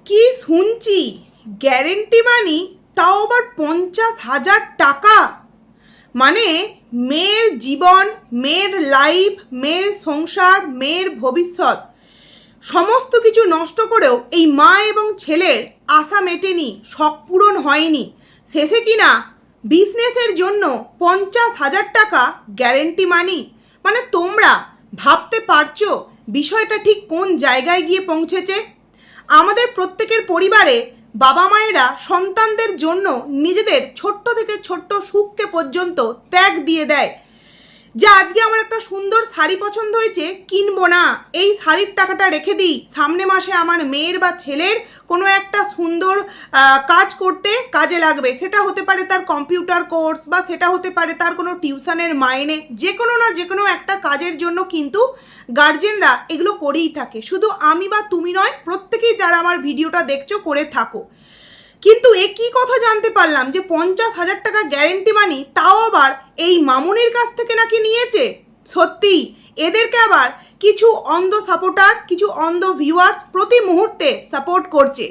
কি শুনছি গ্যারেন্টি মানি, তাও আবার 50,000 টাকা। মানে মেয়ের জীবন, মেয়ের লাইফ, মেয়ের সংসার, মেয়ের ভবিষ্যৎ সমস্ত কিছু নষ্ট করেও এই মা এবং ছেলের আশা মেটেনি, শখ পূরণ হয়নি। শেষে কিনা বিজনেসের জন্য 50,000 টাকা গ্যারেন্টি মানি। মানে তোমরা ভাবতে পারছো বিষয়টা ঠিক কোন জায়গায় গিয়ে পৌঁছেছে? আমাদের প্রত্যেকের পরিবারে বাবা মায়েরা সন্তানদের জন্য নিজেদের ছোট্ট থেকে ছোট্ট সুখকে পর্যন্ত ত্যাগ দিয়ে দেয়। যে আজকে আমার একটা সুন্দর শাড়ি পছন্দ হয়েছে, কিনবো না, এই শাড়ির টাকাটা রেখে দিই, সামনে মাসে আমার মেয়ের বা ছেলের কোনো একটা সুন্দর কাজ করতে কাজে লাগবে। সেটা হতে পারে তার কম্পিউটার কোর্স, বা সেটা হতে পারে তার কোনো টিউশনের মাইনে। যে কোনো না যে কোনো একটা কাজের জন্য কিন্তু গার্জেনরা এগুলো করেই থাকে। শুধু আমি বা তুমি নয়, প্রত্যেকেই যারা আমার ভিডিওটা দেখছো করে থাকো। কিন্তু এ কি কথা জানতে পারলাম যে 50,000 টাকা গ্যারেন্টি মানি, তাও আবার এই মামুনির কাছ থেকে নাকি নিয়েছে। সত্যি এদেরকে আবার কিছু অন্ধ সাপোর্টার, কিছু অন্ধ ভিউয়ার্স প্রতি মুহূর্তে সাপোর্ট করছে।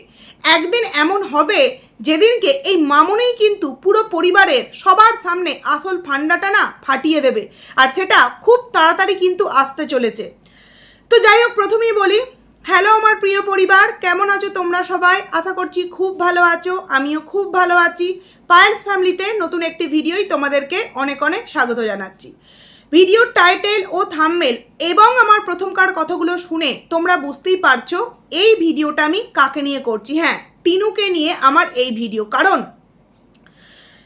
একদিন এমন হবে যেদিনকে এই মামুনি কিন্তু পুরো পরিবারের সবার সামনে আসল ফান্ডাটা না ফাটিয়ে দেবে, আর সেটা খুব তাড়াতাড়ি কিন্তু আসতে চলেছে। তো যাই হোক, প্রথমেই বলি, হ্যালো আমার প্রিয় পরিবার, কেমন আছো তোমরা সবাই? আশা করছি খুব ভালো আছো, আমিও খুব ভালো আছি। পায়েলস ফ্যামিলিতে নতুন একটি ভিডিওই তোমাদেরকে অনেক অনেক স্বাগত জানাচ্ছি। ভিডিওর টাইটেল ও থাম্বনেল এবং আমার প্রথমকার কথাগুলো শুনে তোমরা বুঝতেই পারছো এই ভিডিওটা আমি কাকে নিয়ে করছি। হ্যাঁ, টিনুকে নিয়ে আমার এই ভিডিও। কারণ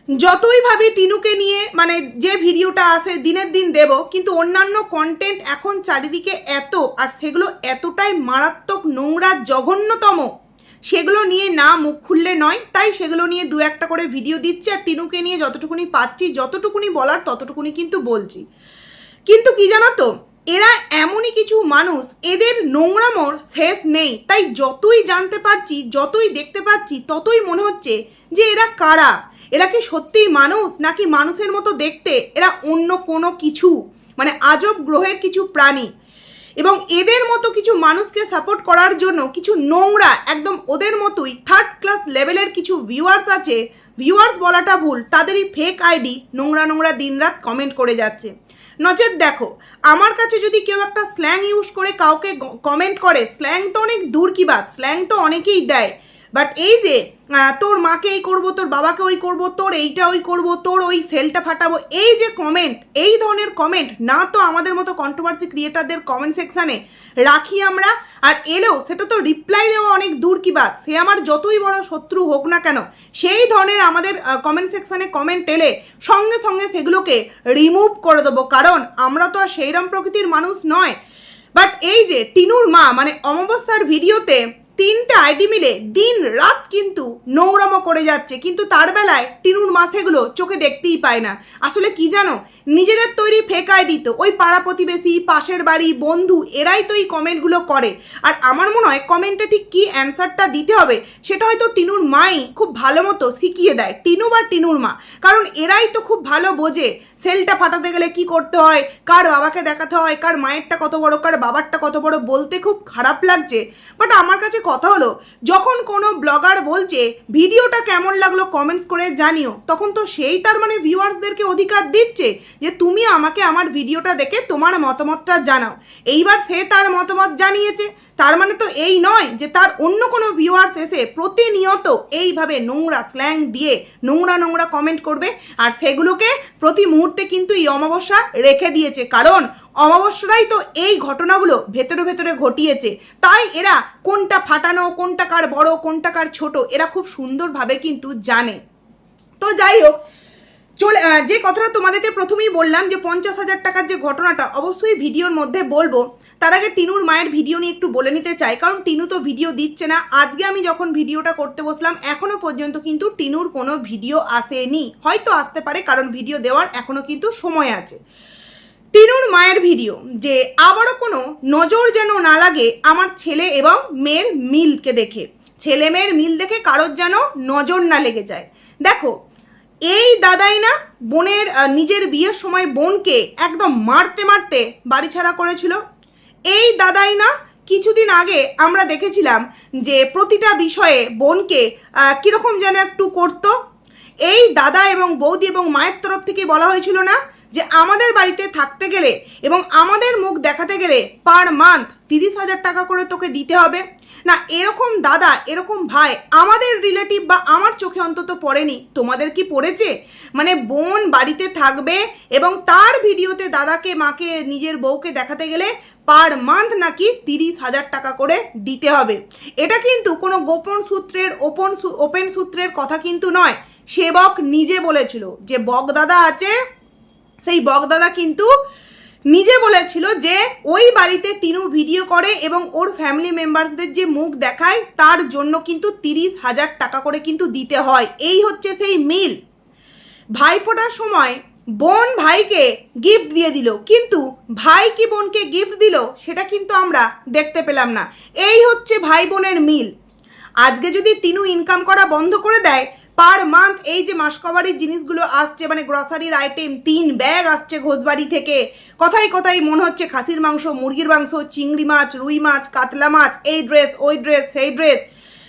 যতই ভাবি টিনুকে নিয়ে মানে যে ভিডিওটা আসে দিনের দিন দেব, কিন্তু অন্যান্য কন্টেন্ট এখন চারিদিকে এত, আর সেগুলো এতটাই মারাত্মক, নোংরা, জঘন্যতম, সেগুলো নিয়ে না মুখ খুললে নয়। তাই সেগুলো নিয়ে দু একটা করে ভিডিও দিচ্ছি, আর টিনুকে নিয়ে যতটুকুনি পাচ্ছি, যতটুকুনি বলার ততটুকুনি কিন্তু বলছি। কিন্তু কি জানো তো, এরা এমনই কিছু মানুষ, এদের নোংরামোর শেষ নেই। তাই যতই জানতে পারছি, যতই দেখতে পাচ্ছি, ততই মনে হচ্ছে যে এরা কারা, এরা কি সত্যিই মানুষ, নাকি মানুষের মতো দেখতে এরা অন্য কোনো কিছু, মানে আজব গ্রহের কিছু প্রাণী। এবং এদের মতো কিছু মানুষকে সাপোর্ট করার জন্য কিছু নোংরা, একদম ওদের মতোই থার্ড ক্লাস লেভেলের কিছু ভিউয়ার্স আছে। ভিউয়ার্স বলাটা ভুল, তাদেরই ফেক আইডি নোংরা নোংরা দিনরাত কমেন্ট করে যাচ্ছে। নচেত দেখো, আমার কাছে যদি কেউ একটা স্ল্যাং ইউজ করে কাউকে কমেন্ট করে, স্ল্যাং তো অনেক দূর কি বাত, স্ল্যাং তো অনেকেই দেয়, বাট এই যে তোর মাকে এই করবো, তোর বাবাকে ওই করবো, তোর এইটা ওই করবো, তোর ওই সেলটা ফাটাবো, এই যে কমেন্ট, এই ধরনের কমেন্ট না তো আমাদের মতো কন্ট্রোভার্সি ক্রিয়েটারদের কমেন্ট সেকশানে রাখি আমরা, আর এলেও সেটা তো রিপ্লাই দেওয়া অনেক দূর কি বাত। সে আমার যতই বড় শত্রু হোক না কেন, সেই ধরনের আমাদের কমেন্ট সেকশানে কমেন্ট এলে সঙ্গে সঙ্গে সেগুলোকে রিমুভ করে দেবো, কারণ আমরা তো আর সেইরম প্রকৃতির মানুষ নয়। বাট এই যে টিনুর মা, মানে অমাবস্যার ভিডিওতে 3টে আইডি মিলে দিন রাত কিন্তু নোংরামো করে যাচ্ছে, কিন্তু তার বেলায় টিনুর মা সেগুলো চোখে দেখতেই পায় না। আসলে কি জানো, নিজেদের তৈরি ফেক আইডি তো ওই পাড়া প্রতিবেশী, পাশের বাড়ি, বন্ধু, এরাই তো এই কমেন্টগুলো করে। আর আমার মনে হয় কমেন্টে ঠিক কী অ্যান্সারটা দিতে হবে সেটা হয়তো টিনুর মাই খুব ভালো মতো শিখিয়ে দেয়, টিনু বা টিনুর মা। কারণ এরাই তো খুব ভালো বোঝে সেলটা ফাটাতে গেলে কি করতে হয়, কার বাবাকে দেখাতে হয়, কার মায়েরটা কত বড়, কার বাবারটা কত বড়। বলতে খুব খারাপ লাগছে, বাট আমার কাছে কথা হলো, যখন কোনো ব্লগার বলছে ভিডিওটা কেমন লাগলো কমেন্টস করে জানিও, তখন তো সেই তার মানে ভিউয়ার্সদেরকে অধিকার দিচ্ছে যে তুমি আমাকে আমার ভিডিওটা দেখে তোমার মতামতটা জানাও। এইবার সে তার মতামত জানিয়েছে, তার মানে তো এই নয় যে তার অন্য কোনো ভিউয়ার্স এসে প্রতিনিয়ত এইভাবে নোংরা স্ল্যাং দিয়ে নোংরা নোংরা কমেন্ট করবে, আর সেগুলোকে প্রতি মুহূর্তে কিন্তু এই অমাবস্যা রেখে দিয়েছে। কারণ অমাবস্যারাই তো এই ঘটনাগুলো ভেতরে ভেতরে ঘটিয়েছে, তাই এরা কোনটা ফাটানো, কোনটা কার বড়, কোনটা কার ছোট, এরা খুব সুন্দরভাবে কিন্তু জানে। তো যাই হোক, চলে যে কথাটা তোমাদেরকে প্রথমেই বললাম যে 50,000 টাকার যে ঘটনাটা অবশ্যই ভিডিওর মধ্যে বলবো, তার আগে টিনুর মায়ের ভিডিও নিয়ে একটু বলে নিতে চাই। কারণ টিনু তো ভিডিও দিচ্ছে না। আজকে আমি যখন ভিডিওটা করতে বসলাম এখনো পর্যন্ত কিন্তু টিনুর কোনো ভিডিও আসেনি, হয়তো আসতে পারে, কারণ ভিডিও দেওয়ার এখনো কিন্তু সময় আছে। টিনুর মায়ের ভিডিও, যে আবারও কোনো নজর যেন না লাগে আমার ছেলে এবং মেয়ের মিলকে দেখে, ছেলে মেয়ের মিল দেখে কারোর যেন নজর না লেগে যায়। দেখো, এই দাদাই না বোনের নিজের বিয়ের সময় বোনকে একদম মারতে মারতে বাড়ি ছাড়া করেছিল। এই দাদাই না কিছুদিন আগে আমরা দেখেছিলাম যে প্রতিটা বিষয়ে বোনকে কীরকম যেন একটু করতো। এই দাদা এবং বৌদি এবং মায়ের তরফ থেকে বলা হয়েছিল না যে আমাদের বাড়িতে থাকতে গেলে এবং আমাদের মুখ দেখাতে গেলে পার মান্থ 30,000 টাকা করে তোকে দিতে হবে না। এরকম দাদা এরকম ভাই আমাদের রিলেটিভ বা আমার চোখে অন্তত পড়েনি, তোমাদের কি পড়েছে? মানে বোন বাড়িতে থাকবে এবং তার ভিডিওতে দাদাকে মাকে নিজের বউকে দেখাতে গেলে পার মান্থ নাকি 30,000 টাকা করে দিতে হবে। এটা কিন্তু কোনো গোপন সূত্রের ওপেন সূত্রের কথা কিন্তু নয়, সেবক নিজে বলেছিল। যে বকদাদা আছে সেই বকদাদা কিন্তু নিজে বলেছিল যে ওই বাড়িতে টিনু ভিডিও করে এবং ওর ফ্যামিলি মেম্বার্সদের যে মুখ দেখায় তার জন্য কিন্তু 30,000 টাকা করে কিন্তু দিতে হয়। এই হচ্ছে সেই মিল। ভাইফোঁটার সময় বোন ভাইকে গিফট দিয়ে দিল, কিন্তু ভাই কি বোনকে গিফট দিল সেটা কিন্তু আমরা দেখতে পেলাম না। এই হচ্ছে ভাই বোনের মিল। আজকে যদি টিনু ইনকাম করা বন্ধ করে দেয়, পার মান্থ এই যে মাসকভারির জিনিসগুলো আসছে, মানে গ্রসারির আইটেম 3 ব্যাগ আসছে ঘোষবাড়ি থেকে, কথাই কথাই মনে হচ্ছে খাসির মাংস, মুরগির মাংস, চিংড়ি মাছ, রুই মাছ, কাতলা মাছ, এই ড্রেস ওই ড্রেস সেই ড্রেস।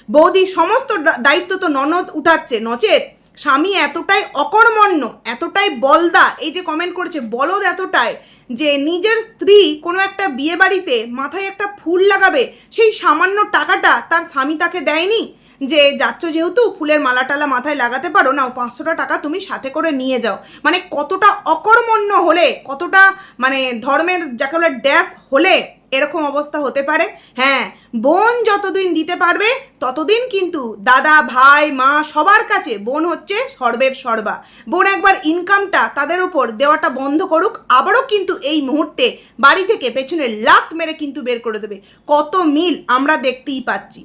বৌদি সমস্ত দায়িত্ব তো ননদ উঠাচ্ছে, নচেত স্বামী এতটাই অকর্মণ্য, এতটাই বলদা, এই যে কমেন্ট করেছে বলদ এতটাই যে নিজের স্ত্রী কোনো একটা বিয়ে বাড়িতে মাথায় একটা ফুল লাগাবে সেই সামান্য টাকাটা তার স্বামী তাকে দেয়নি। যে যাচ্ছ যেহেতু ফুলের মালা টালা মাথায় লাগাতে পারো না, 500 টাকা তুমি সাথে করে নিয়ে যাও। মানে কতটা অকর্মণ্য হলে, কতটা মানে ধর্মের যাকে বলে ড্যাশ হলে এরকম অবস্থা হতে পারে। হ্যাঁ, বোন যতদিন দিতে পারবে ততদিন কিন্তু দাদা ভাই মা সবার কাছে বোন হচ্ছে সর্বের সর্বা। বোন একবার ইনকামটা তাদের ওপর দেওয়াটা বন্ধ করুক, আবারও কিন্তু এই মুহূর্তে বাড়ি থেকে পেছনে লাত মেরে কিন্তু বের করে দেবে। কত মিল আমরা দেখতেই পাচ্ছি।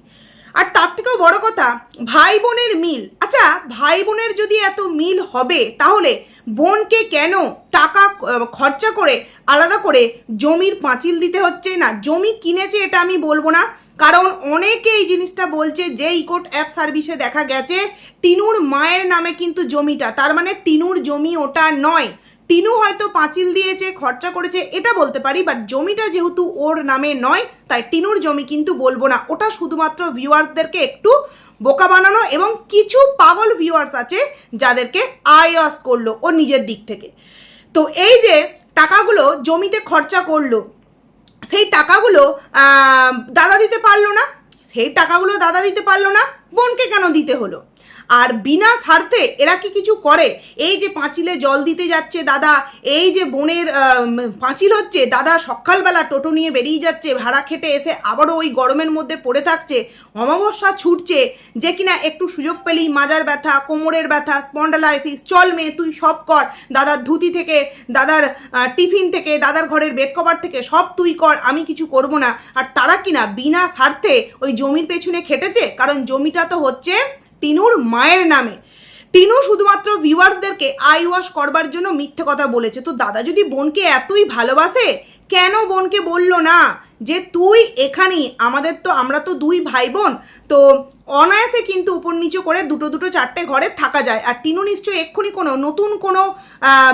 আর তার থেকেও বড় কথা ভাই বোনের মিল। আচ্ছা, ভাই বোনের যদি এত মিল হবে তাহলে বোনকে কেন টাকা খরচা করে আলাদা করে জমির পাঁচিল দিতে হচ্ছে? না, জমি কিনেছে এটা আমি বলবো না, কারণ অনেকে এই জিনিসটা বলছে যে ইকোট অ্যাপ সার্ভিসে দেখা গেছে টিনুর মায়ের নামে কিন্তু জমিটা, তার মানে টিনুর জমি ওটা নয়। টিনু হয়তো পাঁচিল দিয়েছে, খরচা করেছে এটা বলতে পারি, বাট জমিটা যেহেতু ওর নামে নয় তাই টিনুর জমি কিন্তু বলবো না। ওটা শুধুমাত্র ভিউয়ার্সদেরকে একটু বোকা বানানো, এবং কিছু পাগল ভিউয়ার্স আছে যাদেরকে আইওয়াস করলো ও নিজের দিক থেকে। তো এই যে টাকাগুলো জমিতে খরচা করলো, সেই টাকাগুলো দাদা দিতে পারলো না, সেই টাকাগুলো দাদা দিতে পারলো না, বোনকে কেন দিতে হলো? আর বিনা স্বার্থে এরা কি কিছু করে? এই যে পাঁচিলে জল দিতে যাচ্ছে দাদা, এই যে বোনের পাঁচিল হচ্ছে, দাদা সকালবেলা টোটো নিয়ে বেরিয়ে যাচ্ছে, ভাড়া খেটে এসে আবারও ওই গরমের মধ্যে পড়ে থাকছে, অমাবস্যা ছুটছে, যে কিনা একটু সুযোগ পেলেই মাজার ব্যথা, কোমরের ব্যথা, স্পন্ডালাইসিস, চল মেয়ে তুই সব কর, দাদার ধুতি থেকে, দাদার টিফিন থেকে, দাদার ঘরের বেড কভার থেকে সব তুই কর, আমি কিছু করব না। আর তারা কিনা বিনা স্বার্থে ওই জমির পেছনে খেটেছে, কারণ জমিটা তো হচ্ছে টিনুর মায়ের নামে। টিনু শুধুমাত্র ভিউয়ার্সদেরকে আই ওয়াশ করবার জন্য মিথ্যে কথা বলেছে। তো দাদা যদি বোনকে এতই ভালোবাসে, কেন বোনকে বললো না যে তুই এখানেই, আমাদের তো, আমরা তো 2 ভাই বোন, তো অনায়াসে কিন্তু উপর নিচে করে 2 4টে ঘরে থাকা যায়। আর টিনু নিশ্চয়ই এক্ষুনি কোনো নতুন কোনো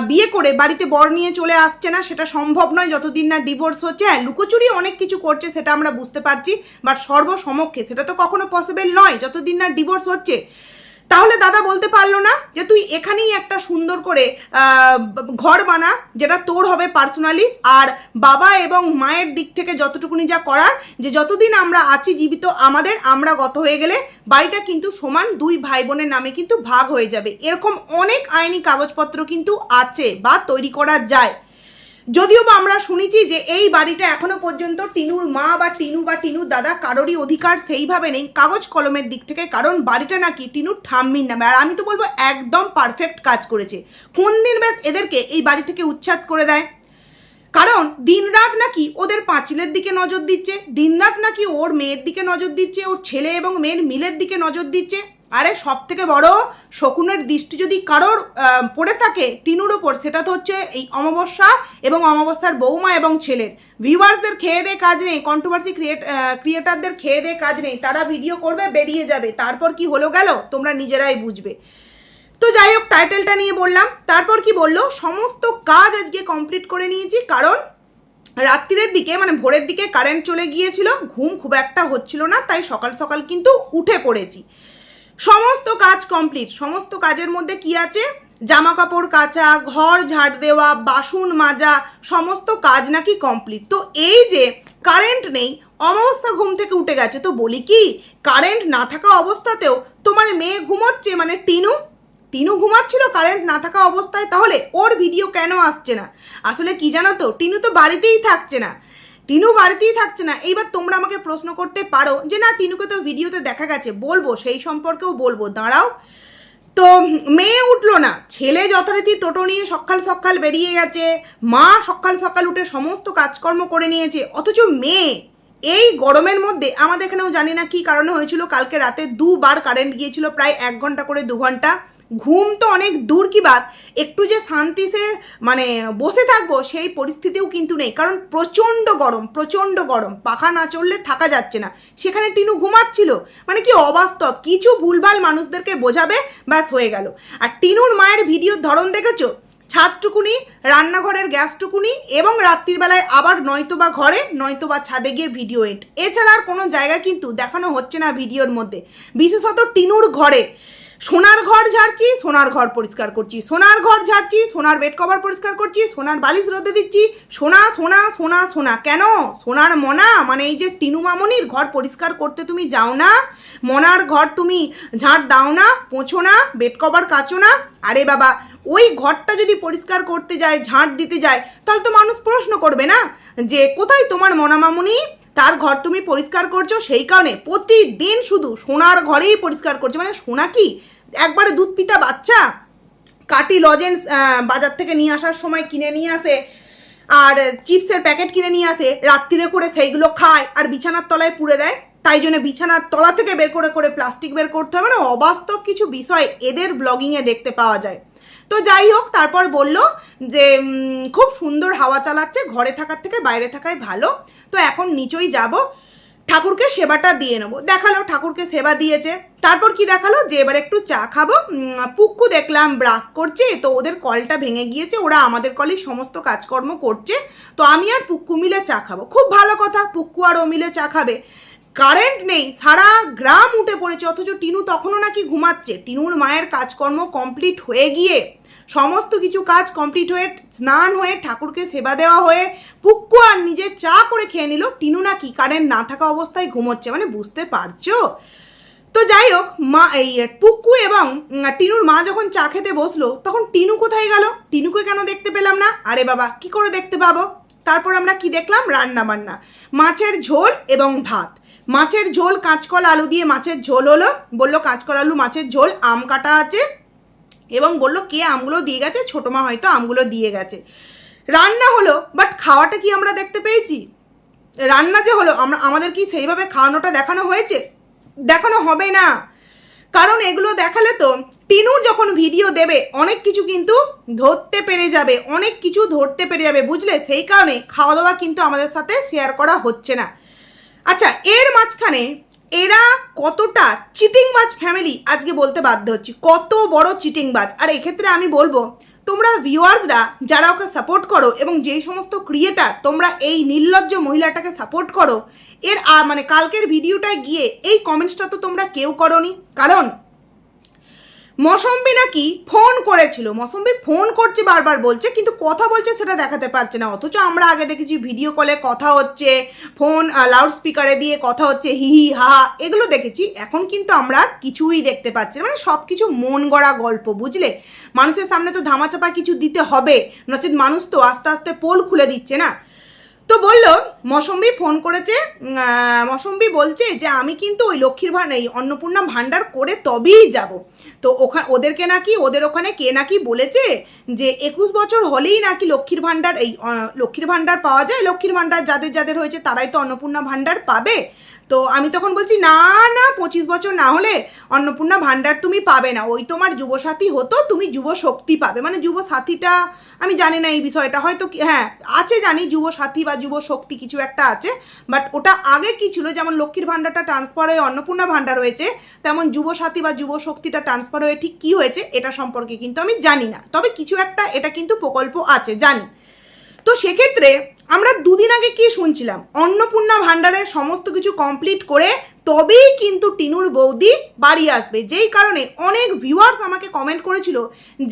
বিয়ে করে বাড়িতে বর নিয়ে চলে আসছে না, সেটা সম্ভব নয় যতদিন না ডিভোর্স হচ্ছে। হ্যাঁ, লুকোচুরি অনেক কিছু করছে সেটা আমরা বুঝতে পারছি, বাট সর্বসমক্ষে সেটা তো কখনো পসিবল নয় যতদিন না ডিভোর্স হচ্ছে। তাহলে দাদা বলতে পারলো না যে তুই এখানেই একটা সুন্দর করে ঘর বানা, যেটা তোর হবে পার্সোনালি, আর বাবা এবং মায়ের দিক থেকে যতটুকুনি যা করার, যে যতদিন আমরা আছি জীবিত আমাদের, আমরা গত হয়ে গেলে বাড়িটা কিন্তু সমান 2 ভাই বোনের নামে কিন্তু ভাগ হয়ে যাবে। এরকম অনেক আইনি কাগজপত্র কিন্তু আছে বা তৈরি করা যায়। যদিও বা আমরা শুনেছি যে এই বাড়িটা এখনো পর্যন্ত টিনুর মা বা টিনুর দাদা কারোরই অধিকার সেইভাবে নেই কাগজ কলমের দিক থেকে, কারণ বাড়িটা নাকি টিনুর ঠাম্মির নামে। আর আমি তো বলবো একদম পারফেক্ট কাজ করেছে। কোন দিন ব্যাস এদেরকে এই বাড়ি থেকে উচ্ছেদ করে দেয়? কারণ দিনরাত নাকি ওদের পাঁচিলের দিকে নজর দিচ্ছে, দিনরাত নাকি ওর মেয়ের দিকে নজর দিচ্ছে, ওর ছেলে এবং মেয়ের মিলের দিকে নজর দিচ্ছে। আরে সব থেকে বড় শকুনের দৃষ্টি যদি কারোর পড়ে থাকে টিনুর ওপর, সেটা তো হচ্ছে এই অমাবস্যা এবং অমাবস্যার বৌমা এবং ছেলের। ভিউয়ার্সদের খেয়ে দে কাজ নেই, কন্ট্রোভার্সি ক্রিয়েটারদের খেয়ে দে কাজ নেই, তারা ভিডিও করবে বেরিয়ে যাবে, তারপর কি হলো গেল তোমরা নিজেরাই বুঝবে। তো যাই হোক, টাইটেলটা নিয়ে বললাম। তারপর কি বললো, সমস্ত কাজ আজকে কমপ্লিট করে নিয়েছি, কারণ রাত্রিরের দিকে মানে ভোরের দিকে কারেন্ট চলে গিয়েছিল, ঘুম খুব একটা হচ্ছিল না, তাই সকাল সকাল কিন্তু উঠে পড়েছি। সমস্ত কাজ কমপ্লিট। সমস্ত কাজের মধ্যে কি আছে, জামা কাপড় কাচা, ঘর ঝাড় দেওয়া, বাসন মাজা, সমস্ত কাজ নাকি কমপ্লিট। তো এই যে কারেন্ট নেই, অমাবস্যা ঘুম থেকে উঠে গেছে, তো বলি কি কারেন্ট না থাকা অবস্থাতেও তোমার মেয়ে ঘুমোচ্ছে, মানে টিনু ঘুমাচ্ছিল কারেন্ট না থাকা অবস্থায়, তাহলে ওর ভিডিও কেন আসছে না? আসলে কি জানো তো, টিনু তো বাড়িতেই থাকছে না, এইবার তোমরা আমাকে প্রশ্ন করতে পারো যে না টিনুকে তো ভিডিওতে দেখা গেছে, বলবো সেই সম্পর্কেও বলবো, দাঁড়াও। তো মেয়ে উঠলো না, ছেলে যথারীতি টোটো নিয়ে সকাল সকাল বেরিয়ে গেছে, মা সকাল সকাল উঠে সমস্ত কাজকর্ম করে নিয়েছে, অথচ মেয়ে এই গরমের মধ্যে, আমাদের এখানেও জানি না কি কারণে হয়েছিল, কালকে রাতে 2 বার কারেন্ট গিয়েছিল, প্রায় 1 ঘন্টা করে 2 ঘন্টা। ঘুম তো অনেক দূর কি বাদ, একটু যে শান্তি সে মানে বসে থাকবো সেই পরিস্থিতিও কিন্তু নেই, কারণ প্রচণ্ড গরম, পাখা না চললে থাকা যাচ্ছে না। সেখানে টিনু ঘুমাচ্ছিল, মানে কি অবাস্তব, কিছু ভুলভাল মানুষদেরকে বোঝাবে, ব্যাস হয়ে গেল। আর টিনুর মায়ের ভিডিওর ধরন দেখেছো, ছাদটুকুনি, রান্নাঘরের গ্যাসটুকুনি, এবং রাত্রির বেলায় আবার নয়তোবা ঘরে নয়তোবা ছাদে গিয়ে ভিডিও এড, এছাড়া আর কোনো জায়গায় কিন্তু দেখানো হচ্ছে না ভিডিওর মধ্যে। বিশেষত টিনুর ঘরে সোনার ঘর ঝাড়ছি, সোনার ঘর পরিষ্কার করছি, সোনার ঘর ঝাড়ছি, সোনার বেড কভার পরিষ্কার করছি, সোনার বালিশ রোদে দিচ্ছি, সোনা সোনা সোনা সোনা। কেন সোনার মনা, মানে এই যে টিনু মামনির ঘর পরিষ্কার করতে তুমি যাও না, মনার ঘর তুমি ঝাড় দাও না, পোঁছো না, বেড কভার কাচো না? আরে বাবা, ওই ঘরটা যদি পরিষ্কার করতে যায়, ঝাড় দিতে যায়, তাহলে তো মানুষ প্রশ্ন করবে না যে কোথায় তোমার মনা মামুনি, তার ঘর তুমি পরিষ্কার করছো, সেই কারণে প্রতিদিন শুধু সোনার ঘরেই পরিষ্কার করছে। মানে সোনা কি একবারে দুধ পিতা বাচ্চা, কাটি লজেন্স বাজার থেকে নিয়ে আসার সময় কিনে নিয়ে আসে, আর চিপসের প্যাকেট কিনে নিয়ে আসে, রাত্রিরে করে সেইগুলো খায় আর বিছানার তলায় পুড়ে দেয়, তাই জন্য বিছানার তলা থেকে বের করে করে প্লাস্টিক বের করতে হবে। মানে অবাস্তব কিছু বিষয় এদের ব্লগিংয়ে দেখতে পাওয়া যায়। তো যাই হোক, তারপর বলল যে খুব সুন্দর হাওয়া চালাচ্ছে, ঘরে থাকার থেকে বাইরে থাকাই ভালো, তো এখন নিচেই যাব, ঠাকুরকে সেবাটা দিয়ে নেবো। দেখালো ঠাকুরকে সেবা দিয়েছে, তারপর কি দেখালো যে এবার একটু চা খাবো। পুক্কু দেখলাম ব্রাশ করছে, তো ওদের কলটা ভেঙে গিয়েছে, ওরা আমাদের কলেই সমস্ত কাজকর্ম করছে, তো আমি আর পুক্কু মিলে চা খাবো। খুব ভালো কথা, পুক্কু আর ও মিলে চা খাবে। কারেন্ট নেই, সারা গ্রাম উঠে পড়েছে, অথচ টিনু তখনও নাকি ঘুমাচ্ছে। টিনুর মায়ের কাজকর্ম কমপ্লিট হয়ে গিয়ে, সমস্ত কিছু কাজ কমপ্লিট হয়ে, স্নান হয়ে, ঠাকুরকে সেবা দেওয়া হয়ে, পুক্কু আর নিজে চা করে খেয়ে নিল, টিনু নাকি কারেন্ট না থাকা অবস্থায় ঘুমোচ্ছে। মানে বুঝতে পারছো? তো যাই হোক, মা এই পুক্কু এবং টিনুর মা যখন চা খেতে বসলো, তখন টিনু কোথায় গেল? টিনুকে কেন দেখতে পেলাম না? আরে বাবা, কি করে দেখতে পাবো? তারপর আমরা কি দেখলাম, রান্না বান্না, মাছের ঝোল এবং ভাত। মাছের ঝোল, কাঁচকলা আলু দিয়ে মাছের ঝোল হলো, বললো কাঁচকলা আলু মাছের ঝোল, আম কাটা আছে, এবং বললো কে আমগুলো দিয়ে গেছে, ছোটো মা হয়তো আমগুলো দিয়ে গেছে। রান্না হলো, বাট খাওয়াটা কি আমরা দেখতে পেয়েছি? রান্না যে হলো, আমাদের কি সেইভাবে খাওয়ানোটা দেখানো হয়েছে? দেখানো হবে না, কারণ এগুলো দেখালে তো টিনুর যখন ভিডিও দেবে অনেক কিছু কিন্তু ধরতে পেরে যাবে, বুঝলে? সেই কারণে খাওয়া দাওয়া কিন্তু আমাদের সাথে শেয়ার করা হচ্ছে না। আচ্ছা, এর মাঝখানে এরা কতটা চিটিংবাজ ফ্যামিলি আজকে বলতে বাধ্য হচ্ছি, কত বড় চিটিংবাজ। আর এক্ষেত্রে আমি বলবো, তোমরা ভিউয়ার্সরা যারা ওকে সাপোর্ট করো, এবং যেই সমস্ত ক্রিয়েটার তোমরা এই নির্লজ্জ মহিলাটাকে সাপোর্ট করো, এর মানে কালকের ভিডিওটায় গিয়ে এই কমেন্টসটা তো তোমরা কেউ করোনি। কারণ মৌসম্বি নাকি ফোন করেছিল, মৌসম্বি ফোন করছে বারবার বলছে, কিন্তু কথা বলছে সেটা দেখাতে পারছে না। অথচ আমরা আগে দেখেছি ভিডিও কলে কথা হচ্ছে, ফোন লাউড স্পিকারে দিয়ে কথা হচ্ছে, হি হি হা, এগুলো দেখেছি। এখন কিন্তু আমরা কিছুই দেখতে পাচ্ছি না, মানে সব কিছু মন গড়া গল্প, বুঝলে? মানুষের সামনে তো ধামাচাপা কিছু দিতে হবে, নচেত মানুষ তো আস্তে আস্তে পোল খুলে দিচ্ছে না। তো বললো মৌসম্বি ফোন করেছে, মৌসম্বি বলছে যে আমি কিন্তু ওই লক্ষ্মীর এই অন্নপূর্ণা ভাণ্ডার করে তবেই যাব। তো ওদেরকে নাকি, ওদের ওখানে কে নাকি বলেছে যে 21 বছর হলেই নাকি লক্ষ্মীর ভাণ্ডার, এই লক্ষ্মীর ভাণ্ডার পাওয়া যায়, লক্ষ্মীর ভাণ্ডার যাদের যাদের হয়েছে তারাই তো অন্নপূর্ণা ভাণ্ডার পাবে। তো আমি তখন বলছি না না, 25 বছর না হলে অন্নপূর্ণা ভাণ্ডার তুমি পাবে না, ওই তোমার যুবসাথী হতো, তুমি যুব শক্তি পাবে। মানে যুবসাথীটা আমি জানি না এই বিষয়টা, হয়তো হ্যাঁ আছে জানি, যুবসাথী বা যুব শক্তি কিছু একটা আছে, বাট ওটা আগে কি ছিল, যেমন লক্ষ্মীর ভাণ্ডারটা ট্রান্সফার হয়ে অন্নপূর্ণা ভাণ্ডার হয়েছে, তেমন যুবসাথী বা যুব শক্তিটা ট্রান্সফার হয়ে ঠিক কী হয়েছে এটা সম্পর্কে কিন্তু আমি জানি না, তবে কিছু একটা এটা কিন্তু প্রকল্প আছে জানি। তো সেক্ষেত্রে আমরা দুদিন আগে কি শুনছিলাম, অন্নপূর্ণা ভাণ্ডারের সমস্ত কিছু কমপ্লিট করে তবেই কিন্তু টিনুর বৌদি বাড়ি আসবে, যেই কারণে অনেক ভিউয়ার্স আমাকে কমেন্ট করেছিল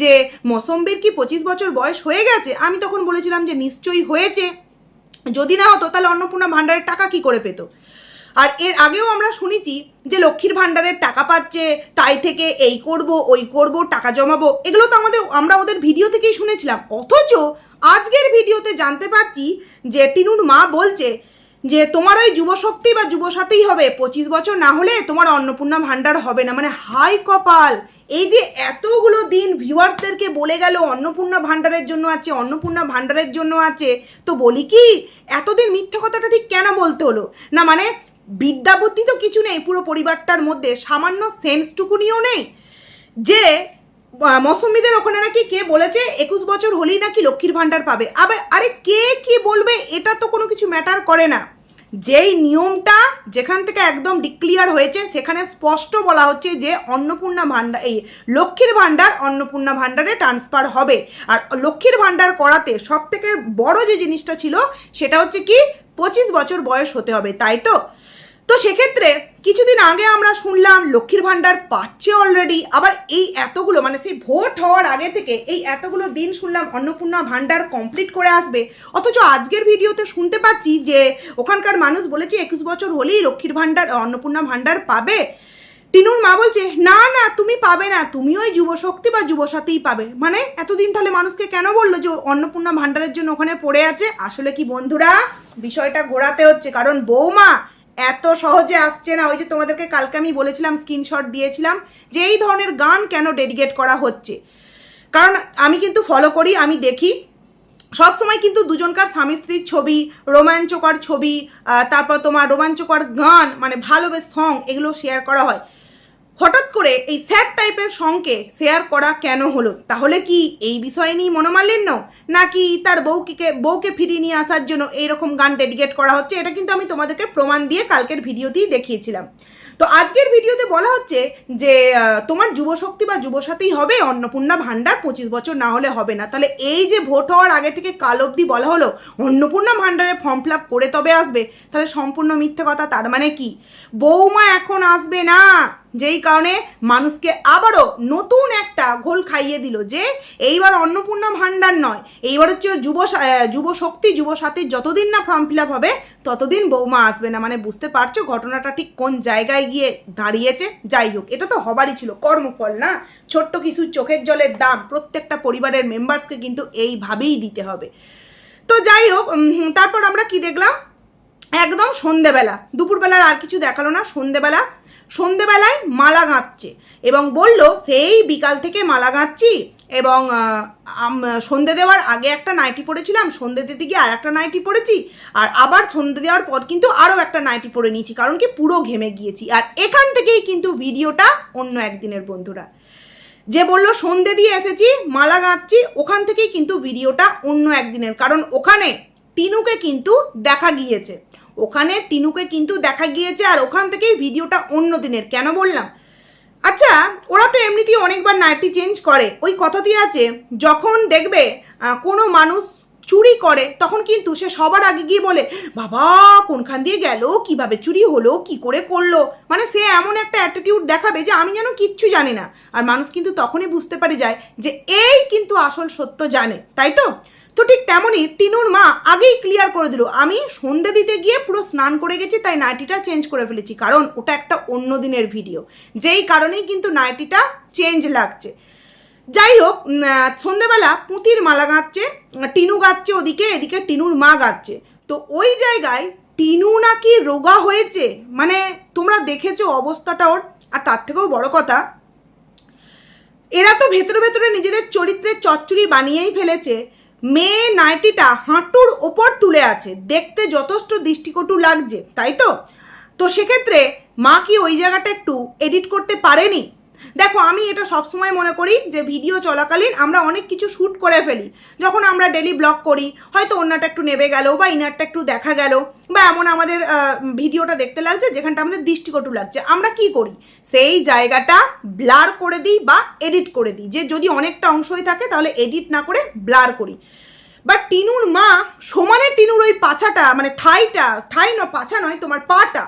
যে মৌসম্বির কি 25 বছর বয়স হয়ে গেছে। আমি তখন বলেছিলাম যে নিশ্চয়ই হয়েছে, যদি না হতো তাহলে অন্নপূর্ণা ভাণ্ডারের টাকা কি করে পেত। আর এর আগেও আমরা শুনেছি যে লক্ষ্মীর ভাণ্ডারের টাকা পাচ্ছে, তাই থেকে এই করব ওই করব টাকা জমাবো, এগুলো তো আমরা ওদের ভিডিও থেকেই শুনেছিলাম। অথচ আজকের ভিডিওতে জানতে পারছি যে টিনুর মা বলছে যে তোমার ওই যুবশক্তি বা যুবসাথীই হবে, 25 বছর না হলে তোমার অন্নপূর্ণা ভাণ্ডার হবে না। মানে হাই কপাল, এই যে এতগুলো দিন ভিউয়ার্সদেরকে বলে গেল অন্নপূর্ণা ভাণ্ডারের জন্য আছে, অন্নপূর্ণা ভাণ্ডারের জন্য আছে, তো বলি কি এতদিন মিথ্যা কথাটা ঠিক কেন বলতে হলো? না মানে বিদ্যা বুদ্ধি তো কিছু নেই পুরো পরিবারটার মধ্যে, সামান্য সেন্সটুকুনিও নেই যে মৌসুমীদের ওখানে নাকি কে বলেছে 21 বছর হলেই নাকি লক্ষ্মীর ভাণ্ডার পাবে। আবার আরে কে কি বলবে এটা তো কোনো কিছু ম্যাটার করে না, যেই নিয়মটা যেখান থেকে একদম ডিক্লিয়ার হয়েছে সেখানে স্পষ্ট বলা হচ্ছে যে অন্নপূর্ণা ভাণ্ডার, এই লক্ষ্মীর ভাণ্ডার অন্নপূর্ণা ভাণ্ডারে ট্রান্সফার হবে। আর লক্ষ্মীর ভাণ্ডার করাতে সব থেকে বড় যে জিনিসটা ছিল সেটা হচ্ছে কি 25 বছর বয়স হতে হবে, তাই তো? তো সেক্ষেত্রে কিছুদিন আগে আমরা শুনলাম লক্ষ্মীর ভাণ্ডার পাচ্ছে অলরেডি, আবার এই এতগুলো মানে সেই ভোট হওয়ার আগে থেকে এই এতগুলো দিন শুনলাম অন্নপূর্ণা ভাণ্ডার কমপ্লিট করে আসবে। অথচ আজকের ভিডিওতে শুনতে পাচ্ছি যে ওখানকার মানুষ বলেছে 21 বছর হলেই লক্ষ্মীর ভাণ্ডার অন্নপূর্ণা ভাণ্ডার পাবে। টিনুর মা বলছে না না তুমি পাবে না, তুমি ওই যুবশক্তি বা যুবসাথীই পাবে। মানে এতদিন তাহলে মানুষকে কেন বললো যে অন্নপূর্ণা ভাণ্ডারের জন্য ওখানে পড়ে আছে? আসলে কি বন্ধুরা, বিষয়টা ঘোরাতে হচ্ছে, কারণ বৌমা এত সহজে আসছে না। ওই যে তোমাদেরকে কালকে আমি বলেছিলাম, স্ক্রিনশট দিয়েছিলাম যে এই ধরনের গান কেন ডেডিকেট করা হচ্ছে, কারণ আমি কিন্তু ফলো করি, আমি দেখি সবসময় কিন্তু দুজনকার স্বামী স্ত্রীর ছবি, রোমাঞ্চকর ছবি, তারপর তোমার রোমাঞ্চকর গান মানে ভালো বেশ সং, এগুলো শেয়ার করা হয়। হঠাৎ করে এই স্যাড টাইপের সংকে শেয়ার করা কেন হলো? তাহলে কি এই বিষয় নিয়ে মনোমালিন্য, নাকি তার বউকে ফিরিয়ে নিয়ে আসার জন্য এইরকম গান ডেডিকেট করা হচ্ছে? এটা কিন্তু আমি তোমাদেরকে প্রমাণ দিয়ে কালকের ভিডিওতেই দেখিয়েছিলাম। তো আজকের ভিডিওতে বলা হচ্ছে যে তোমার যুবশক্তি বা যুবসাথী হবে, অন্নপূর্ণা ভাণ্ডার 25 বছর না হলে হবে না। তাহলে এই যে ভোট হওয়ার আগে থেকে কাল অবধি বলা হলো অন্নপূর্ণা ভাণ্ডারে ফর্ম ফিল আপ করে তবে আসবে, তাহলে সম্পূর্ণ মিথ্যে কথা। তার মানে কি বৌমা এখন আসবে না, যেই কারণে মানুষকে আবারও নতুন একটা ঘোল খাইয়ে দিল যে এইবার অন্নপূর্ণা ভাণ্ডার নয়, এইবার হচ্ছে যুবশক্তি যুবসাথীর যতদিন না ফর্ম ফিল আপ হবে ততদিন বৌমা আসবে না। মানে বুঝতে পারছো ঘটনাটা ঠিক কোন জায়গায় গিয়ে দাঁড়িয়েছে? যাই হোক, এটা তো হবারই ছিল, কর্মফল না, ছোট্ট কিছু চোখের জলের দাম প্রত্যেকটা পরিবারের মেম্বার্সকে কিন্তু এইভাবেই দিতে হবে। তো যাই হোক, তারপর আমরা কি দেখলাম, একদম সন্ধেবেলা, দুপুরবেলার আর কিছু দেখালো না, সন্ধেবেলায় মালা গাঁথছে এবং বলল সেই বিকাল থেকে মালা গাঁথছি এবং সন্ধে দেওয়ার আগে একটা নাইটি পরেছিলাম, সন্ধে দিতে গিয়ে আর একটা নাইটি পরেছি, আর আবার সন্ধে দেওয়ার পর কিন্তু আরও একটা নাইটি পরে নিয়েছি, কারণ কি পুরো ঘেমে গিয়েছি। আর এখান থেকেই কিন্তু ভিডিওটা অন্য একদিনের বন্ধুরা, যে বললো সন্ধে দিয়ে এসেছি মালা গাঁথছি, ওখান থেকেই কিন্তু ভিডিওটা অন্য একদিনের, কারণ ওখানে টিনুকে কিন্তু দেখা গিয়েছে, আর ওখান থেকেই ভিডিওটা অন্য দিনের। কেন বললাম? আচ্ছা, ওরা তো এমনিতেই অনেকবার নাইটি চেঞ্জ করে, ওই কথাটি আছে যখন দেখবে কোনো মানুষ চুরি করে তখন কিন্তু সে সবার আগে গিয়ে বলে বাবা কোনখান দিয়ে গেল, কিভাবে চুরি হলো, কি করে করলো, মানে সে এমন একটা অ্যাটিটিউড দেখাবে যে আমি যেন কিচ্ছু জানি না। আর মানুষ কিন্তু তখনই বুঝতে পারে যায় যে এই কিন্তু আসল সত্য জানে, তাই তো? তো ঠিক তেমনই টিনুর মা আগেই ক্লিয়ার করে দিল আমি সন্ধে দিতে গিয়ে পুরো স্নান করে গেছি, তাই নাইটিটা চেঞ্জ করে ফেলেছি, কারণ ওটা একটা অন্য দিনের ভিডিও, যেই কারণেই কিন্তু নাইটিটা চেঞ্জ লাগছে। যাই হোক, সন্ধেবেলা পুঁতির মালা গাঁথছে, টিনু গাচ্ছে ওদিকে, এদিকে টিনুর মা গাচ্ছে। তো ওই জায়গায় টিনু নাকি রোগা হয়েছে, মানে তোমরা দেখেছো অবস্থাটা ওর। আর তার থেকেও বড় কথা, এরা তো ভেতরে ভেতরে নিজেদের চরিত্রের চচ্চড়ি বানিয়েই ফেলেছে। মেয়ে নাইটিটা হাঁটুর ওপর তুলে আছে, দেখতে যথেষ্ট দৃষ্টিকটু লাগছে, তাই তো? তো সেক্ষেত্রে মা কি ওই জায়গাটা একটু এডিট করতে পারেনি? দেখো, আমি এটা সবসময় মনে করি যে ভিডিও চলাকালীন আমরা অনেক কিছু শ্যুট করে ফেলি, যখন আমরা ডেলি ব্লগ করি হয়তো অন্যটা একটু নেবে গেল বা ইনারটা একটু দেখা গেল, বা এমন আমাদের ভিডিওটা দেখতে লাগছে যেখানটা আমাদের দৃষ্টিকটু লাগছে, আমরা কি করি সেই জায়গাটা ব্লার করে দিই বা এডিট করে দিই, যে যদি অনেকটা অংশই থাকে তাহলে এডিট না করে ব্লার করি। বাট টিনুর মা সমানে টিনুর ওই পাছাটা মানে পাছা নয় তোমার পাটা,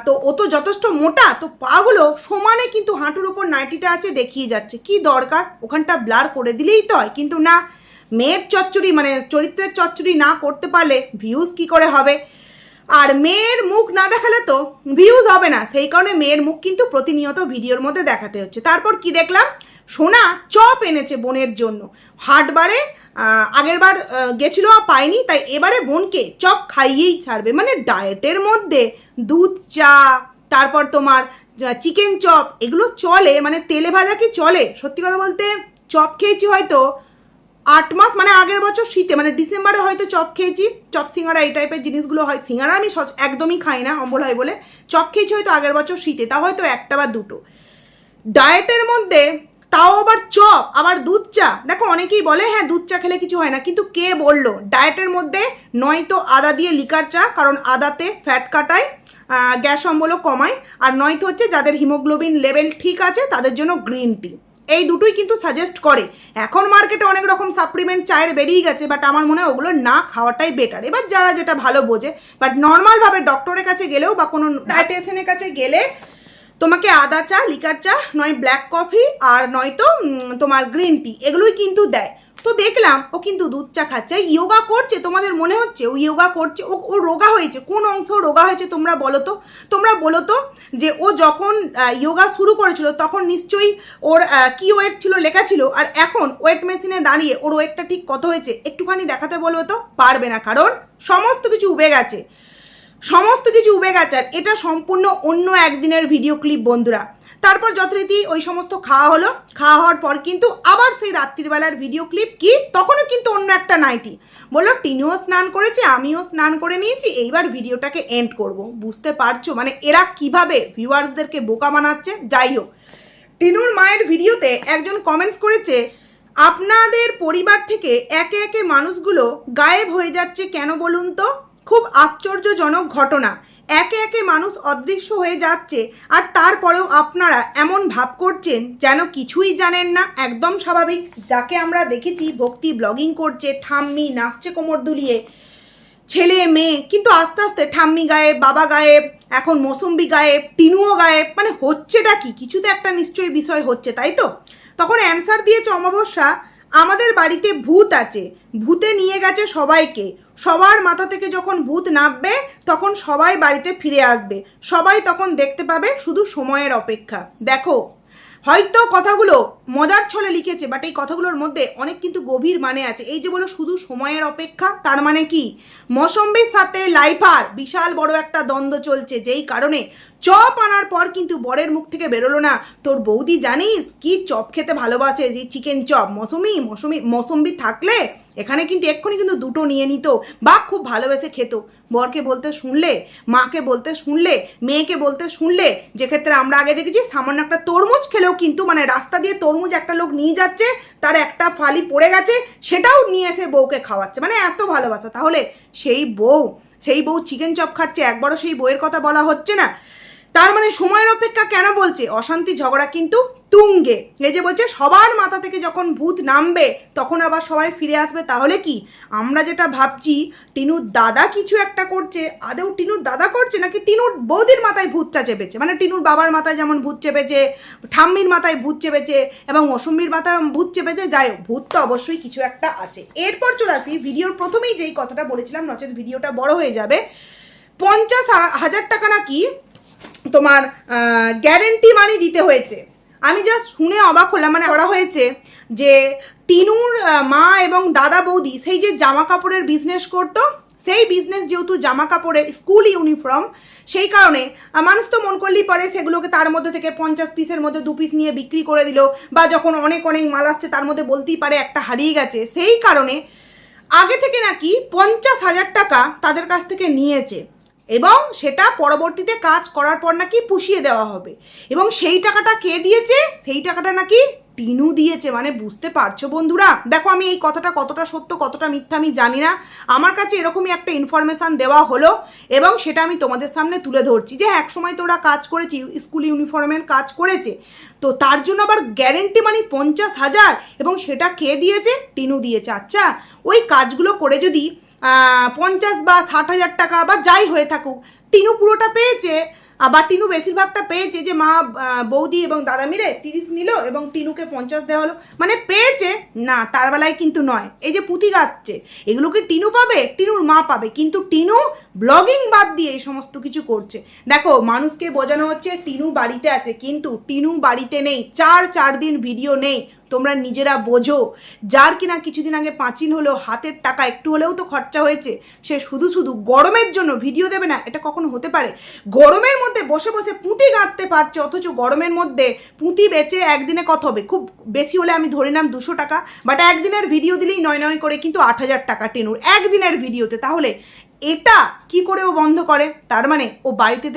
তো ও তো যথেষ্ট মোটা, তো পাগুলো সমানে কিন্তু হাঁটুর ওপর নাইটিটা আছে দেখিয়ে যাচ্ছে। কি দরকার, ওখানটা ব্লার করে দিলেই তো হয়। কিন্তু না, মেয়ের চচ্চড়ি মানে চরিত্রের চচ্চড়ি না করতে পারলে ভিউজ কি করে হবে, আর মেয়ের মুখ না দেখালে তো ভিউজ হবে না, সেই কারণে মেয়ের মুখ কিন্তু প্রতিনিয়ত ভিডিওর মধ্যে দেখাতে হচ্ছে। তারপর কি দেখলাম, সোনা চপ এনেছে বোনের জন্য, হাটবারে আগের বার গেছিল পাইনি, তাই এবারে বোনকে চপ খাইয়েই ছাড়বে। মানে ডায়েটের মধ্যে দুধ চা, তারপর তোমার চিকেন চপ, এগুলো চলে? মানে তেলে ভাজা কি চলে? সত্যি কথা বলতে চপ খেয়েছি হয়তো 8 মাস, মানে আগের বছর শীতে মানে ডিসেম্বরে হয়তো চপ খেয়েছি, চপ সিঙ্গারা এই টাইপের জিনিসগুলো হয়। সিঙ্গারা আমি একদমই খাই না, অম্বল হয় বলে। চপ খেয়েছি হয়তো আগের বছর শীতে, তাও হয়তো একটা বা দুটো। ডায়েটের মধ্যে তাও আবার চপ, আবার দুধ চা। দেখো অনেকেই বলে হ্যাঁ দুধ চা খেলে কিছু হয় না, কিন্তু কে বললো ডায়েটের মধ্যে নয়তো আদা দিয়ে লিকার চা, কারণ আদাতে ফ্যাট কাটায়, গ্যাস অম্বলও কমায়, আর নয়তো হচ্ছে যাদের হিমোগ্লোবিন লেভেল ঠিক আছে তাদের জন্য গ্রিন টি। এই দুটোই কিন্তু সাজেস্ট করে। এখন মার্কেটে অনেক রকম সাপ্লিমেন্ট চায়ের বেরিয়ে গেছে, বাট আমার মনে হয় ওগুলো না খাওয়াটাই বেটার। এবার যারা যেটা ভালো বোঝে, বাট নর্মালভাবে ডক্টরের কাছে গেলেও বা কোনো ডায়েটিশিয়ানের কাছে গেলে তোমাকে আদা চা, লিকার চা, নয় ব্ল্যাক কফি, আর নয়তো তোমার গ্রিন টি, এগুলোই কিন্তু দেয়। তো দেখলাম ও কিন্তু দুধ চা খাচ্ছে, ইয়োগা করছে। তোমাদের মনে হচ্ছে ও ইয়োগা করছে? ও রোগা হয়েছে? কোন অংশ রোগা হয়েছে তোমরা বলো তো যে ও যখন ইয়োগা শুরু করেছিল তখন নিশ্চয়ই ওর কি ওয়েট ছিল লেখা ছিল, আর এখন ওয়েট মেশিনে দাঁড়িয়ে ওর ওয়েটটা ঠিক কত হয়েছে একটুখানি দেখাতে বলবো তো পারবে না, কারণ সমস্ত কিছু উবে গেছে। আর এটা সম্পূর্ণ অন্য একদিনের ভিডিও ক্লিপ বন্ধুরা। তারপর যথারীতি ওই সমস্ত খাওয়া হলো, খাওয়া হওয়ার পর কিন্তু আবার সেই রাত্রিবেলার ভিডিও ক্লিপ। কি তখনও কিন্তু অন্য একটা নাইটি বললো টিনুও স্নান করেছে, আমিও স্নান করে নিয়েছি, এইবার ভিডিওটাকে এন্ড করব। বুঝতে পারছো মানে এরা কিভাবে ভিউয়ার্সদেরকে বোকা বানাচ্ছে। যাই হোক, টিনুর মায়ের ভিডিওতে একজন কমেন্টস করেছে, আপনাদের পরিবার থেকে একে একে মানুষগুলো গায়েব হয়ে যাচ্ছে কেন বলুন তো? খুব আশ্চর্যজনক ঘটনা, একে একে মানুষ অদৃশ্য হয়ে যাচ্ছে, আর তারপরেও আপনারা এমন ভাব করছেন যেন কিছুই জানেন না। একদম স্বাভাবিক, যাকে আমরা দেখেছি ভক্তি ব্লগিং করছে, ঠাম্মি নাচছে কোমর দুলিয়ে, ছেলে মেয়ে, কিন্তু আস্তে আস্তে ঠাম্মি গায়েব, বাবা গায়েব, এখন মৌসুম্বি গায়েব, টিনুও গায়েব। মানে হচ্ছেটা কি? কিছু তো একটা নিশ্চয়ই বিষয় হচ্ছে, তাই তো? তখন অ্যান্সার দিয়েছে অমাবস্যা, আমাদের বাড়িতে ভূত আছে, ভূতে নিয়ে গেছে সবাইকে, সবার মাথা থেকে যখন ভূত নামবে তখন সবাই বাড়িতে ফিরে আসবে, সবাই তখন দেখতে পাবে, শুধু সময়ের অপেক্ষা। দেখো হয়তো কথাগুলো মজার ছলে লিখেছে, বাট এই কথাগুলোর মধ্যে অনেক কিন্তু গভীর মানে আছে। এই যে বলো শুধু সময়ের অপেক্ষা, তার মানে কি মৌসুম্বির সাথে লাইফার বিশাল বড় একটা দ্বন্দ্ব চলছে, যেই কারণে চপ আনার পর কিন্তু বরের মুখ থেকে বেরোলো না, তোর বৌদি জানিস কি চপ খেতে ভালোবাসে, যে চিকেন চপ। মৌসুম্বি থাকলে এখানে কিন্তু এক্ষুনি কিন্তু দুটো নিয়ে নিত, বা খুব ভালোবেসে খেত। বরকে বলতে শুনলে, মাকে বলতে শুনলে, মেয়েকে বলতে শুনলে, যে ক্ষেত্রে আমরা আগে দেখেছি সামান্য একটা তরমুজ খেলেও কিন্তু মানে রাস্তা দিয়ে তরমুজ একটা লোক নিয়ে যাচ্ছে, তার একটা ফালি পড়ে গেছে, সেটাও নিয়ে এসে বউকে খাওয়াচ্ছে, মানে এত ভালোবাসা। তাহলে সেই বউ চিকেন চপ খাচ্ছে, একবারও সেই বউয়ের কথা বলা হচ্ছে না। তার মানে সময়ের অপেক্ষা কেন বলছে? অশান্তি ঝগড়া কিন্তু তুঙ্গে। এই যে বলছে সবার মাথা থেকে যখন ভূত নামবে তখন আবার সবাই ফিরে আসবে। তাহলে কি আমরা যেটা ভাবছি টিনুর দাদা কিছু একটা করছে, আদেও টিনুর দাদা করছে নাকি টিনুর বৌদির মাথায় ভূতটা চেপেছে? মানে টিনুর বাবার মাথায় যেমন ভূত চেপেছে, ঠাম্মির মাথায় ভূত চেপেছে, এবং মৌসুম্বির মাথায় ভূত চেপেছে। যাই হোক, ভূত তো অবশ্যই কিছু একটা আছে। এরপর চলে আসি ভিডিওর প্রথমেই যেই কথাটা বলেছিলাম, নচেত ভিডিওটা বড় হয়ে যাবে। 50,000 টাকা নাকি তোমার গ্যারেন্টি মানি দিতে হয়েছে। আমি জাস্ট শুনে অবাক হলাম। মানে ওরা হয়েছে যে টিনুর মা এবং দাদা বৌদি সেই যে জামা কাপড়ের বিজনেস করতো, সেই বিজনেস যেহেতু জামা কাপড়ের স্কুল ইউনিফর্ম, সেই কারণে মানুষ তো মন করলেই পারে সেগুলোকে তার মধ্যে থেকে 50 পিসের মধ্যে 2 পিস নিয়ে বিক্রি করে দিল, বা যখন অনেক মাল আসছে তার মধ্যে বলতেই পারে একটা হারিয়ে গেছে। সেই কারণে আগে থেকে নাকি 50,000 টাকা তাদের কাছ থেকে নিয়েছে, এবং সেটা পরবর্তীতে কাজ করার পর নাকি পুষিয়ে দেওয়া হবে। এবং সেই টাকাটা কে দিয়েছে? সেই টাকাটা নাকি টিনু দিয়েছে। মানে বুঝতে পারছো বন্ধুরা? দেখো আমি এই কথাটা কতটা সত্য কতটা মিথ্যা আমি জানি না, আমার কাছে এরকমই একটা ইনফরমেশান দেওয়া হলো, এবং সেটা আমি তোমাদের সামনে তুলে ধরছি যে একসময় তো ওরা কাজ করেছে, স্কুল ইউনিফর্মের কাজ করেছে, তো তার জন্য আবার গ্যারেন্টি মানে 50,000, এবং সেটা কে দিয়েছে? টিনু দিয়েছে। আচ্ছা, ওই কাজগুলো করে যদি 50 বা 60,000 টাকা বা যাই হয়ে থাকুক, টিনু পুরোটা পেয়েছে বা টিনু বেশিরভাগটা পেয়েছে, যে মা বৌদি এবং দাদা মিলে 30 নিল এবং টিনুকে 50 দেওয়া হলো, মানে পেয়েছে না, তার বেলায় কিন্তু নয়। এই যে পুঁতি গাচ্ছে, এগুলো কি টিনু পাবে? টিনুর মা পাবে, কিন্তু টিনু ব্লগিং বাদ দিয়ে এই সমস্ত কিছু করছে। দেখো, মানুষকে বোঝানো হচ্ছে টিনু বাড়িতে আছে, কিন্তু টিনু বাড়িতে নেই, 4 দিন ভিডিও নেই। তোমরা নিজেরা বোঝো। যার কিনা কিছুদিন আগে পাঁচিল হলো, হাতের টাকা একটু হলেও তো খরচা হয়েছে, সে শুধু শুধু গরমের জন্য ভিডিও দেবে না? এটা কখনো হতে পারে? গরমের মধ্যে বসে বসে পুঁতি গাঁথতে পারছে, অথচ গরমের মধ্যে পুঁতি বেচে একদিনে কত হবে? খুব বেশি হলে আমি ধরে নাম 200 টাকা, বাট একদিনের ভিডিও দিলেই 9 করে কিন্তু 8,000 টাকা টিনুর একদিনের ভিডিওতে। তাহলে এটা কি করে ও বন্ধ করে? তার মানে ও বাড়িতে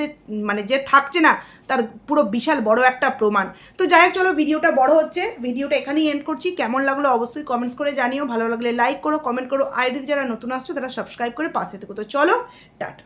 মানে যে থাকছে না, তার পুরো বিশাল বড় একটা প্রমাণ। তো যাই হোক, চলো, ভিডিওটা বড় হচ্ছে, ভিডিওটা এখানেই এন্ড করছি। কেমন লাগলো অবশ্যই কমেন্টস করে জানিও, ভালো লাগলে লাইক করো, কমেন্ট করো, আইডি যারা নতুন আসছো তারা সাবস্ক্রাইব করে পাশে থেকো। তো চলো, টাটা।